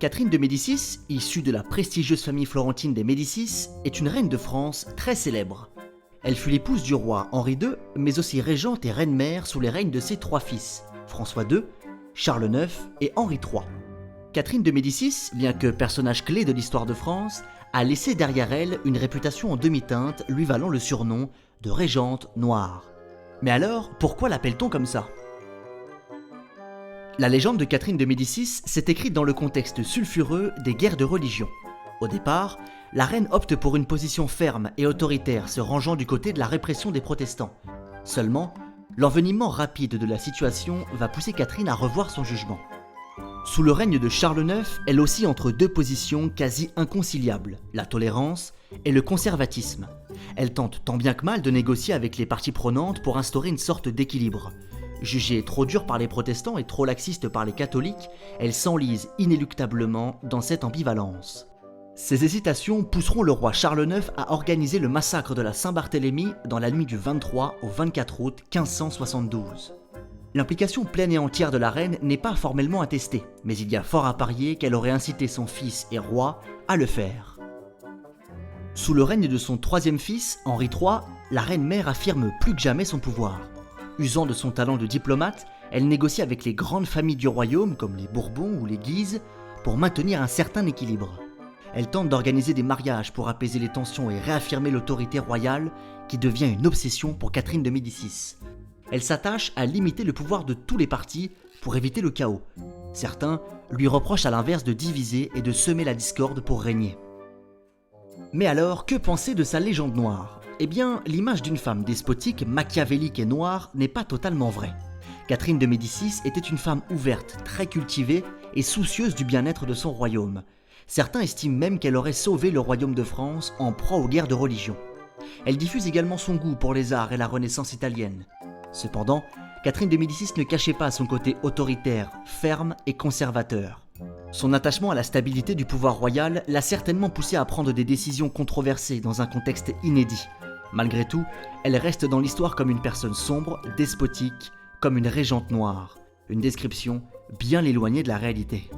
Catherine de Médicis, issue de la prestigieuse famille florentine des Médicis, est une reine de France très célèbre. Elle fut l'épouse du roi Henri II, mais aussi régente et reine-mère sous les règnes de ses trois fils, François II, Charles IX et Henri III. Catherine de Médicis, bien que personnage clé de l'histoire de France, a laissé derrière elle une réputation en demi-teinte lui valant le surnom de régente noire. Mais alors, pourquoi l'appelle-t-on comme ça ? La légende de Catherine de Médicis s'est écrite dans le contexte sulfureux des guerres de religion. Au départ, la reine opte pour une position ferme et autoritaire se rangeant du côté de la répression des protestants. Seulement, l'envenimement rapide de la situation va pousser Catherine à revoir son jugement. Sous le règne de Charles IX, elle oscille entre deux positions quasi inconciliables, la tolérance et le conservatisme. Elle tente tant bien que mal de négocier avec les parties prenantes pour instaurer une sorte d'équilibre. Jugée trop dure par les protestants et trop laxiste par les catholiques, elle s'enlise inéluctablement dans cette ambivalence. Ces hésitations pousseront le roi Charles IX à organiser le massacre de la Saint-Barthélemy dans la nuit du 23 au 24 août 1572. L'implication pleine et entière de la reine n'est pas formellement attestée, mais il y a fort à parier qu'elle aurait incité son fils et roi à le faire. Sous le règne de son troisième fils, Henri III, la reine-mère affirme plus que jamais son pouvoir. Usant de son talent de diplomate, elle négocie avec les grandes familles du royaume, comme les Bourbons ou les Guises, pour maintenir un certain équilibre. Elle tente d'organiser des mariages pour apaiser les tensions et réaffirmer l'autorité royale, qui devient une obsession pour Catherine de Médicis. Elle s'attache à limiter le pouvoir de tous les partis pour éviter le chaos. Certains lui reprochent à l'inverse de diviser et de semer la discorde pour régner. Mais alors, que penser de sa légende noire ? Eh bien, l'image d'une femme despotique, machiavélique et noire n'est pas totalement vraie. Catherine de Médicis était une femme ouverte, très cultivée et soucieuse du bien-être de son royaume. Certains estiment même qu'elle aurait sauvé le royaume de France en proie aux guerres de religion. Elle diffuse également son goût pour les arts et la Renaissance italienne. Cependant, Catherine de Médicis ne cachait pas son côté autoritaire, ferme et conservateur. Son attachement à la stabilité du pouvoir royal l'a certainement poussée à prendre des décisions controversées dans un contexte inédit. Malgré tout, elle reste dans l'histoire comme une personne sombre, despotique, comme une régente noire. Une description bien éloignée de la réalité.